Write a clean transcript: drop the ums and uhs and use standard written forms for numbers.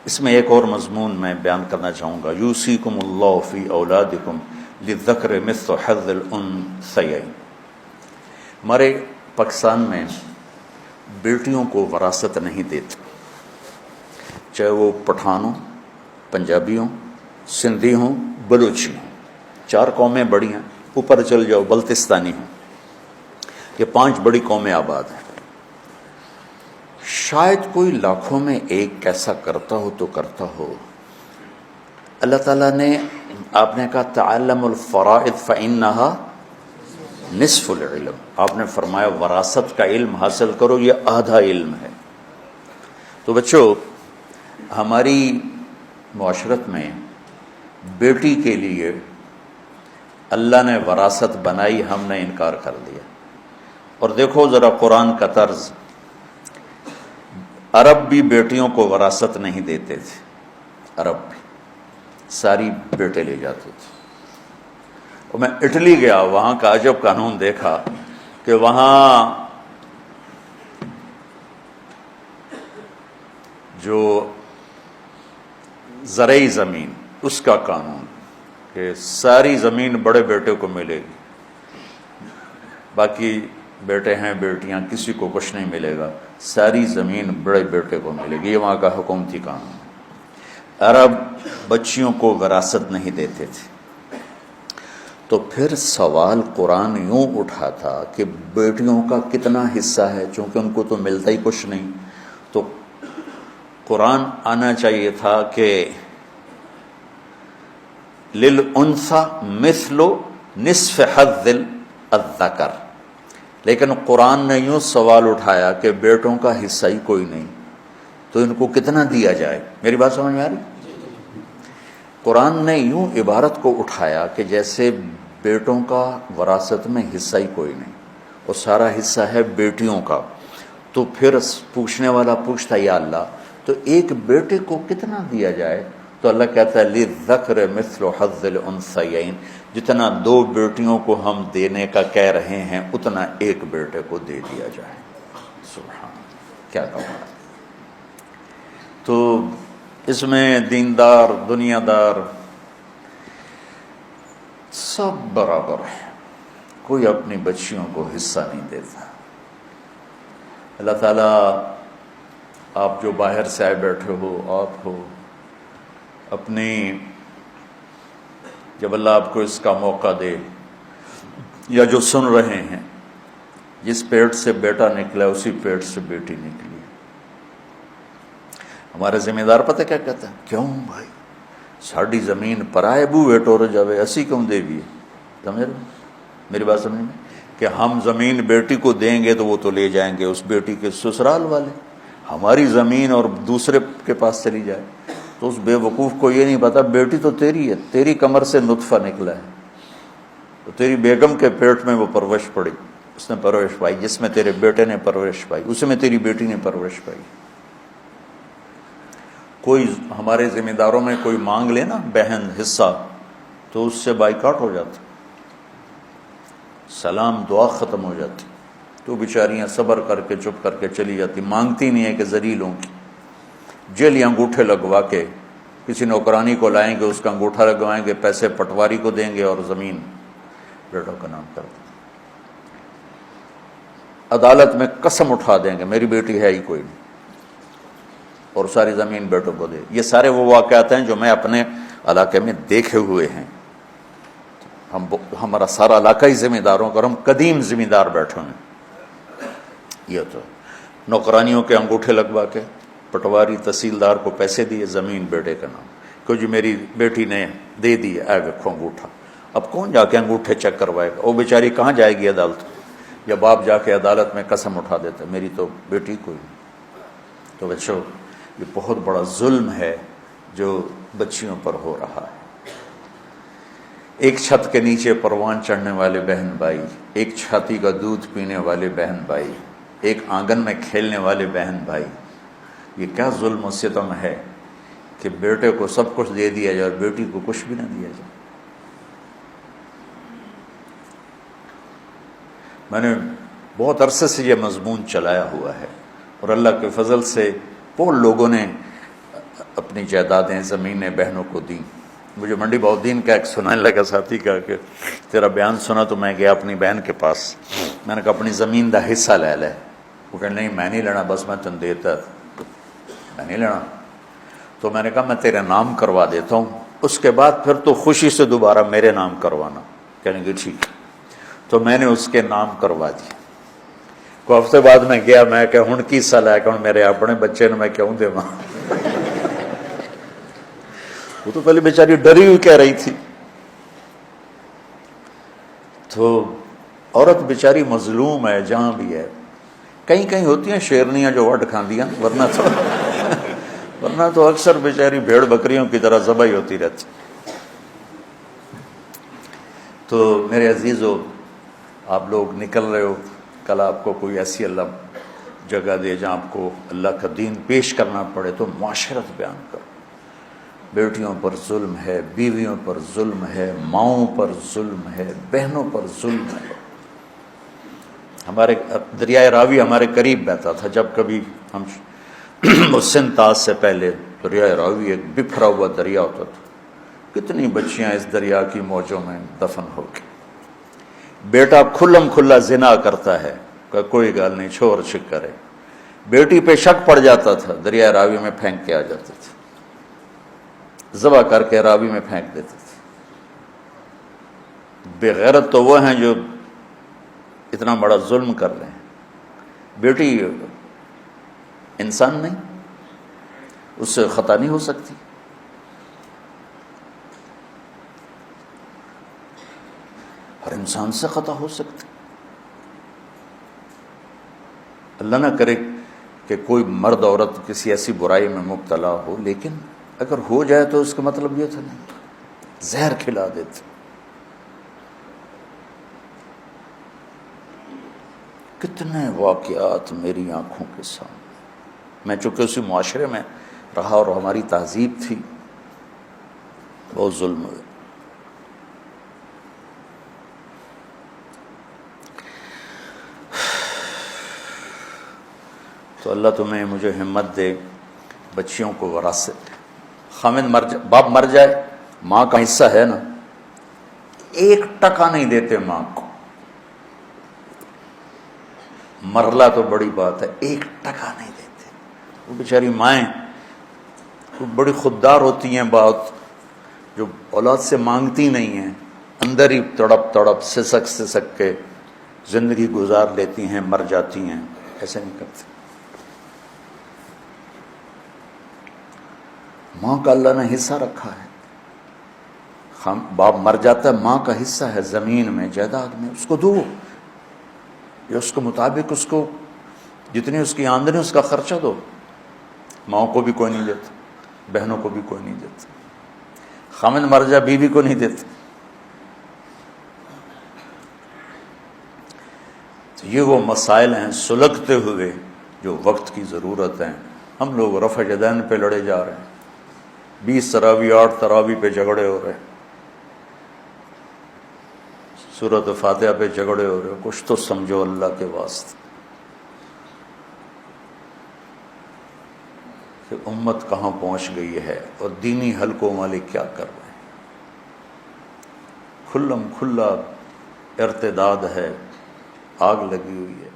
اس میں ایک اور مضمون میں بیان کرنا چاہوں گا، یوصیکم اللہ فی اولادکم للذکر مثل حظ الانثیین۔ ہمارے پاکستان میں بیٹیوں کو وراثت نہیں دیتے، چاہے وہ پٹھان ہوں، پنجابی ہوں، سندھی ہوں، بلوچی ہوں، 4 قومیں بڑی ہیں، اوپر چل جاؤ بلتستانی ہوں، یہ 5 بڑی قومیں آباد ہیں۔ شاید کوئی لاکھوں میں ایک ایسا کرتا ہو تو کرتا ہو۔ اللہ تعالیٰ نے، آپ نے کہا تعلم الفرائض فإنها نصف العلم، آپ نے فرمایا وراثت کا علم حاصل کرو، یہ آدھا علم ہے۔ تو بچوں، ہماری معاشرت میں بیٹی کے لیے اللہ نے وراثت بنائی، ہم نے انکار کر دیا۔ اور دیکھو ذرا قرآن کا طرز، عرب بھی بیٹیوں کو وراثت نہیں دیتے تھے، عرب بھی ساری بیٹے لے جاتے تھے۔ اور میں اٹلی گیا، وہاں کا عجب قانون دیکھا کہ وہاں جو زرعی زمین، اس کا قانون کہ ساری زمین بڑے بیٹے کو ملے گی، باقی بیٹے ہیں بیٹیاں کسی کو کچھ نہیں ملے گا، ساری زمین بڑے بیٹے کو ملے گی، یہ وہاں کا حکومتی قانون۔ عرب بچیوں کو وراثت نہیں دیتے تھے۔ تو پھر سوال قرآن یوں اٹھا تھا کہ بیٹیوں کا کتنا حصہ ہے، چونکہ ان کو تو ملتا ہی کچھ نہیں، تو قرآن آنا چاہیے تھا کہ للانثی مثل نصف حظ الذکر، لیکن قرآن نے یوں سوال اٹھایا کہ بیٹوں کا حصہ ہی کوئی نہیں، تو ان کو کتنا دیا جائے؟ میری بات سمجھ میں آ رہی؟ قرآن نے یوں عبارت کو اٹھایا کہ جیسے بیٹوں کا وراثت میں حصہ ہی کوئی نہیں، اور سارا حصہ ہے بیٹیوں کا۔ تو پھر پوچھنے والا پوچھتا یا اللہ، تو ایک بیٹے کو کتنا دیا جائے؟ تو اللہ کہتا ہے للذکر مثل حظ الانثیین، جتنا 2 بیٹیوں کو ہم دینے کا کہہ رہے ہیں اتنا ایک بیٹے کو دے دیا جائے۔ سبحان، کیا کمال۔ تو اس میں دیندار، دنیا دار سب برابر ہے، کوئی اپنی بچیوں کو حصہ نہیں دیتا۔ اللہ تعالیٰ، آپ جو باہر سے آئے بیٹھے ہو، آپ ہو، اپنی جب اللہ آپ کو اس کا موقع دے، یا جو سن رہے ہیں، جس پیٹ سے بیٹا نکلا اسی پیٹ سے بیٹی نکلی۔ ہمارے ذمہ دار پتہ کیا کہتے ہیں؟ کیوں بھائی ساڑی زمین پرائے بوئے ٹور جاوے، اسی کیوں دے بھی؟ سمجھ رہے میری بات سمجھ میں؟ کہ ہم زمین بیٹی کو دیں گے تو وہ تو لے جائیں گے اس بیٹی کے سسرال والے، ہماری زمین اور دوسرے کے پاس چلی جائے۔ تو اس بے وقوف کو یہ نہیں پتا بیٹی تو تیری ہے، تیری کمر سے نطفہ نکلا ہے، تو تیری بیگم کے پیٹ میں وہ پرورش پڑی، اس نے پرورش پائی، جس میں تیرے بیٹے نے پرورش پائی اس میں تیری بیٹی نے پرورش پائی۔ کوئی ہمارے ذمہ داروں میں کوئی مانگ لے نا بہن حصہ، تو اس سے بائیکاٹ ہو جاتا، سلام دعا ختم ہو جاتی، تو بیچاریاں صبر کر کے چپ کر کے چلی جاتی، مانگتی نہیں ہے کہ ذلیلوں کی۔ جیلی انگوٹھے لگوا کے کسی نوکرانی کو لائیں گے، اس کا انگوٹھا لگوائیں گے، پیسے پٹواری کو دیں گے اور زمین بیٹوں کا نام کر دیں گے۔ عدالت میں قسم اٹھا دیں گے میری بیٹی ہے ہی کوئی نہیں، اور ساری زمین بیٹوں کو دے۔ یہ سارے وہ واقعات ہیں جو میں اپنے علاقے میں دیکھے ہوئے ہیں۔ ہمارا سارا علاقہ ہی ذمہ داروں کا، اور ہم قدیم ذمہ دار بیٹھے ہیں۔ یہ تو نوکرانیوں کے انگوٹھے لگوا کے پٹواری تحصیلدار کو پیسے دیے، زمین بیٹے کا نام، کہ جی میری بیٹی نے دے دی، اے دیکھو انگوٹھا۔ اب کون جا کے انگوٹھے چیک کروائے گا؟ وہ بیچاری کہاں جائے گی عدالت؟ یا باپ جا کے عدالت میں قسم اٹھا دیتا میری تو بیٹی کوئی نہیں۔ تو بچوں، یہ بہت بڑا ظلم ہے جو بچیوں پر ہو رہا ہے۔ ایک چھت کے نیچے پروان چڑھنے والے بہن بھائی، ایک چھاتی کا دودھ پینے والے بہن بھائی، ایک آنگن میں کھیلنے والے بہن بھائی، یہ کیا ظلم و ستم ہے کہ بیٹے کو سب کچھ دے دیا جائے اور بیٹی کو کچھ بھی نہ دیا جائے۔ میں نے بہت عرصے سے یہ مضمون چلایا ہوا ہے، اور اللہ کے فضل سے بہت لوگوں نے اپنی جائیدادیں زمینیں بہنوں کو دیں. مجھے منڈی بہدین کا ایک سنانے لگا ساتھی کا کہ تیرا بیان سنا تو میں گیا اپنی بہن کے پاس. میں نے کہا اپنی زمین دا حصہ لے لے. وہ کہ نہیں میں نہیں لینا، بس میں تن دیتا، میں نہیں لینا. تو میں نے کہا میں تیرے نام کروا دیتا ہوں، اس کے بعد پھر تو خوشی سے دوبارہ میرے نام کروانا. کہنے کہ ٹھیک. تو میں نے اس کے نام کروا دی. کوئی ہفتے بعد میں گیا، میں کہ ہن کی حصہ لے کہ ہن میرے اپنے بچے نے میں کیوں دیواں. وہ تو پہلے بیچاری ڈری ہوئی کہہ رہی تھی. تو عورت بیچاری مظلوم ہے جہاں بھی ہے. کہیں کہیں ہوتی ہیں شیرنیاں جو وڈ کھاندیاں، ورنہ تو اکثر بیچاری بھیڑ بکریوں کی طرح ذبح ہی ہوتی رہتی. تو میرے عزیزو، آپ لوگ نکل رہے ہو، کل آپ کو کوئی ایسی اللہ جگہ دے جہاں آپ کو اللہ کا دین پیش کرنا پڑے تو معاشرت بیان کرو. بیٹیوں پر ظلم ہے، بیویوں پر ظلم ہے، ماؤں پر ظلم ہے، بہنوں پر ظلم ہے. ہمارے دریائے راوی ہمارے قریب بہتا تھا. جب کبھی ہم سندھ تاج سے پہلے دریائے راوی ایک بکھرا ہوا دریا ہوتا تھا. کتنی بچیاں اس دریا کی موجوں میں دفن ہو کے. بیٹا کھلم کھلا زنا کرتا ہے کہ کوئی گال نہیں، چھوڑ چھک کرے. بیٹی پہ شک پڑ جاتا تھا، دریائے راوی میں پھینک کے آ جاتے تھے، ذبح کر کے راوی میں پھینک دیتے تھے. بے غیرت تو وہ ہیں جو اتنا بڑا ظلم کر رہے ہیں. بیٹی انسان نہیں، اس سے خطا نہیں ہو سکتی. ہر انسان سے خطا ہو سکتی. اللہ نہ کرے کہ کوئی مرد عورت کسی ایسی برائی میں مبتلا ہو، لیکن اگر ہو جائے تو اس کا مطلب یہ تھا نہیں زہر کھلا دیتے. کتنے واقعات میری آنکھوں کے سامنے. میں چونکہ اسی معاشرے میں رہا اور ہماری تہذیب تھی، بہت ظلم ہوئے. تو اللہ تمہیں مجھے ہمت دے بچیوں کو وراثت. خامد باپ مر جائے، ماں کا حصہ ہے نا، 1 ٹکا نہیں دیتے ماں کو. مرلہ تو بڑی بات ہے، 1 ٹکا نہیں دیتے. وہ بیچاری مائیں وہ بڑی خوددار ہوتی ہیں، بات جو اولاد سے مانگتی نہیں ہیں، اندر ہی تڑپ تڑپ سسک کے زندگی گزار لیتی ہیں، مر جاتی ہیں. ایسے نہیں کرتے. ماں کا اللہ نے حصہ رکھا ہے. باپ مر جاتا ہے، ماں کا حصہ ہے زمین میں، جائیداد میں، اس کو دو. یا اس کے مطابق اس کو جتنی اس کی آمدنی اس کا خرچہ دو. ماں کو بھی کوئی نہیں دیتا، بہنوں کو بھی کوئی نہیں دیتا. خامد مر جا، بیوی کو نہیں دیتا. تو یہ وہ مسائل ہیں سلگتے ہوئے جو وقت کی ضرورت ہیں. ہم لوگ رفع یدین پہ لڑے جا رہے ہیں، 20 تراوی 8 تراوی پہ جھگڑے ہو رہے ہیں، سورۃ فاتحہ پہ جھگڑے ہو رہے ہو. کچھ تو سمجھو اللہ کے واسطے کہ امت کہاں پہنچ گئی ہے اور دینی حلقوں والے کیا کر رہے ہیں. کھلم کھلا ارتداد ہے، آگ لگی ہوئی ہے.